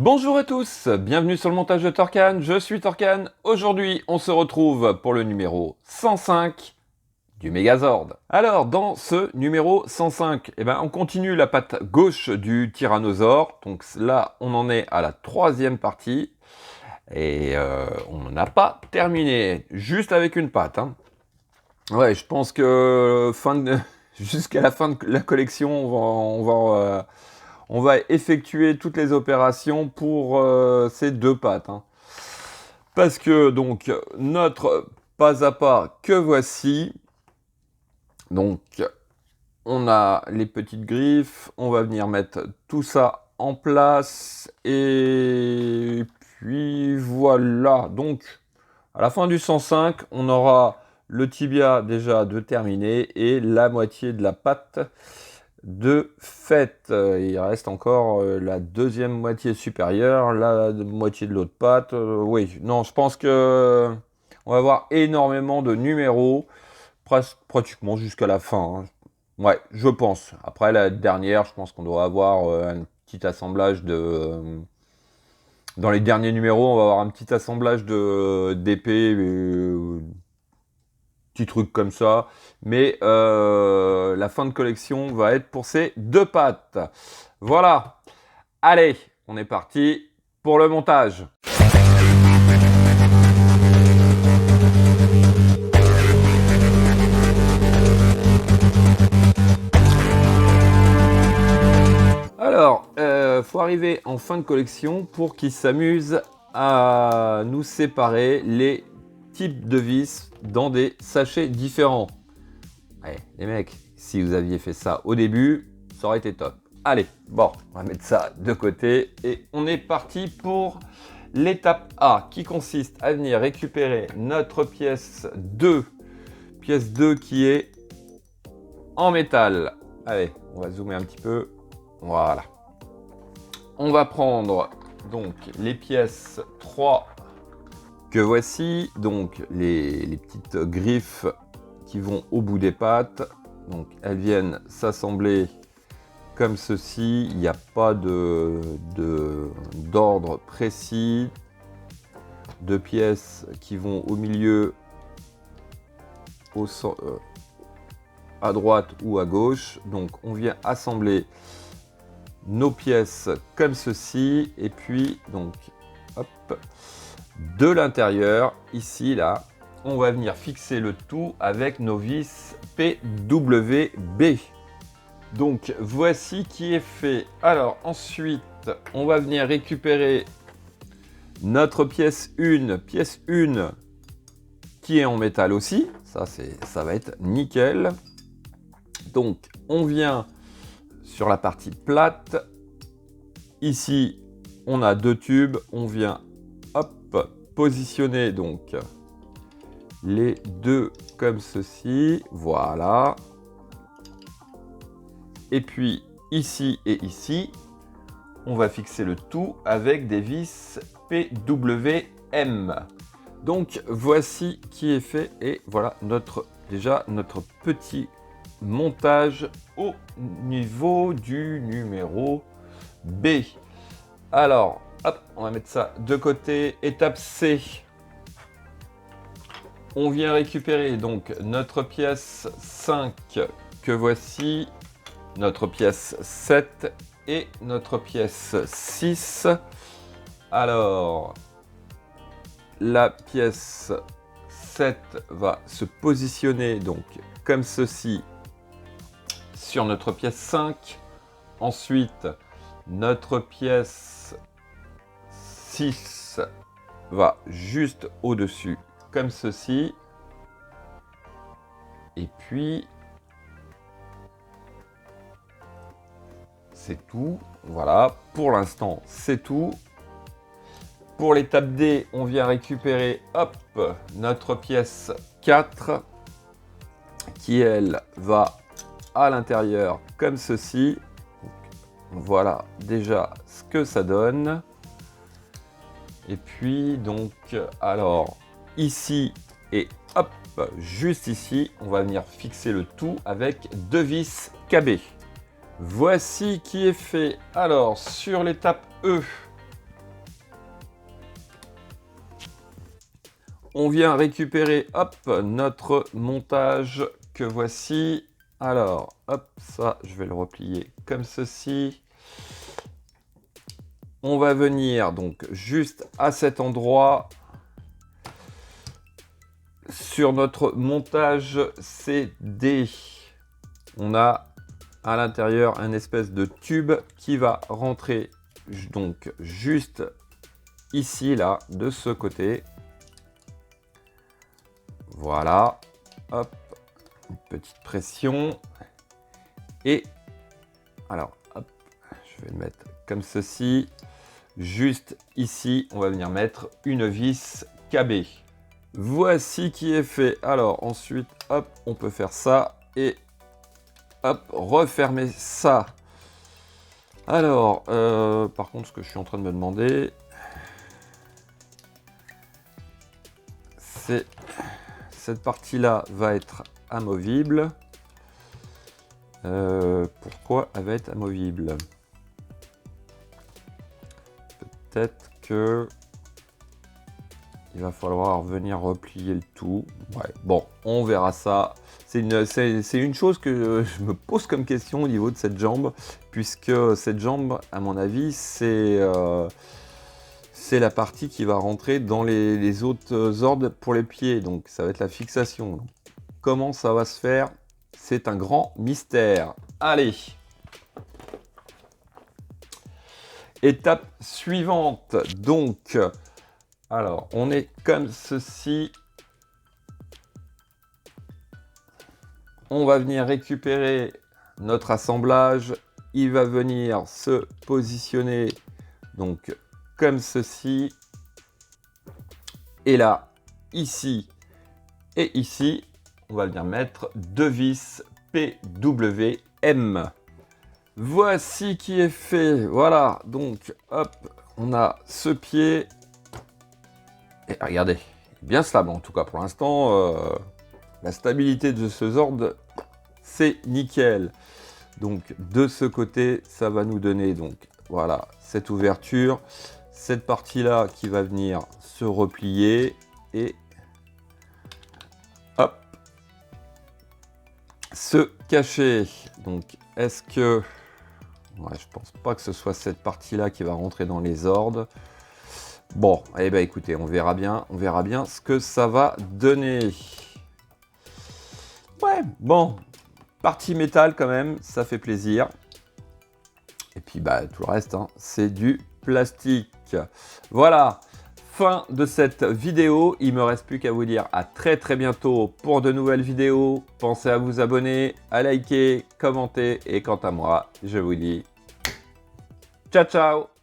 Bonjour à tous, bienvenue sur le montage de Torcan, je suis Torcan. Aujourd'hui, on se retrouve pour le numéro 105 du Megazord. Alors, dans ce numéro 105, on continue la patte gauche du tyrannosaure. Donc là, on en est à la troisième partie. Et on n'a pas terminé, juste avec une patte. Ouais, je pense que jusqu'à la fin de la collection, on va effectuer toutes les opérations pour ces deux pattes. Parce que donc notre pas à pas que voici. Donc on a les petites griffes, on va venir mettre tout ça en place et puis voilà. Donc à la fin du 105, on aura le tibia déjà de terminé et la moitié de la patte de fait. Il reste encore la deuxième moitié supérieure, la moitié de l'autre patte. Oui, non, je pense que on va avoir énormément de numéros, pratiquement jusqu'à la fin. Ouais, je pense. Après la dernière, je pense qu'on doit avoir un petit assemblage de... Dans les derniers numéros, on va avoir un petit assemblage d'épées, petit truc comme ça. Mais la fin de collection va être pour ces deux pattes. Voilà. Allez, on est parti pour le montage. Alors, faut arriver en fin de collection pour qu'ils s'amusent à nous séparer les types de vis dans des sachets différents. Ouais, les mecs, si vous aviez fait ça au début, ça aurait été top. Allez, bon, on va mettre ça de côté et on est parti pour l'étape A qui consiste à venir récupérer notre pièce 2 qui est en métal. Allez, on va zoomer un petit peu. Voilà. On va prendre donc les pièces 3 que voici, donc les petites griffes qui vont au bout des pattes. Donc elles viennent s'assembler comme ceci. Il n'y a pas d'ordre précis. Deux pièces qui vont au milieu, à droite ou à gauche. Donc on vient assembler nos pièces comme ceci. Et puis donc hop, de l'intérieur, ici là, on va venir fixer le tout avec nos vis PWB. Donc voici qui est fait. Alors ensuite, on va venir récupérer notre pièce 1 qui est en métal aussi. Ça va être nickel. Donc on vient sur la partie plate. Ici, on a deux tubes. On vient positionner donc les deux comme ceci, voilà. Et puis ici et ici, on va fixer le tout avec des vis PWM. Donc voici qui est fait et voilà notre petit montage au niveau du numéro B. Alors, hop, on va mettre ça de côté. Étape C. On vient récupérer donc notre pièce 5 que voici, notre pièce 7 et notre pièce 6. Alors, la pièce 7 va se positionner donc comme ceci sur notre pièce 5. Ensuite, notre pièce 6 va juste au-dessus comme ceci. Et puis, c'est tout. Voilà, pour l'instant, c'est tout. Pour l'étape D, on vient récupérer notre pièce 4 qui, elle, va à l'intérieur comme ceci. Donc, voilà déjà ce que ça donne. Et puis, donc, alors, ici et juste ici, on va venir fixer le tout avec deux vis KB. Voici qui est fait. Alors, sur l'étape E, On vient récupérer, hop, notre montage que voici. Alors, hop, ça, je vais le replier comme ceci. On va venir donc juste à cet endroit sur notre montage CD. On a à l'intérieur un espèce de tube qui va rentrer donc juste ici, là, de ce côté. Voilà, hop, une petite pression. Et alors, hop, je vais le mettre comme ceci. Juste ici, on va venir mettre une vis KB. Voici qui est fait. Alors ensuite, hop, on peut faire ça et hop, refermer ça. Alors, par contre, ce que je suis en train de me demander, c'est cette partie-là va être amovible. Pourquoi elle va être amovible? Peut-être que il va falloir venir replier le tout. Ouais, bon, on verra ça. C'est une chose que je me pose comme question au niveau de cette jambe, puisque cette jambe, à mon avis, c'est la partie qui va rentrer dans les autres ordres pour les pieds. Donc, ça va être la fixation. Donc, comment ça va se faire? C'est un grand mystère. Allez! Étape suivante. Donc, alors, on est comme ceci. On va venir récupérer notre assemblage. Il va venir se positionner donc comme ceci. Et là, ici et ici, on va venir mettre deux vis PWM. Voici qui est fait. Voilà, donc hop, on a ce pied. Et regardez, bien stable en tout cas pour l'instant. La stabilité de ce Zord, c'est nickel. Donc de ce côté, ça va nous donner donc voilà cette ouverture, cette partie-là qui va venir se replier et hop, se cacher. Donc est-ce que ouais, je pense pas que ce soit cette partie-là qui va rentrer dans les ordres. Bon, eh ben écoutez, on verra bien ce que ça va donner. Ouais, bon, partie métal quand même, ça fait plaisir. Et puis bah tout le reste, hein, c'est du plastique. Voilà, fin de cette vidéo. Il me reste plus qu'à vous dire à très bientôt pour de nouvelles vidéos. Pensez à vous abonner, à liker, commenter. Et quant à moi, je vous dis ciao ciao.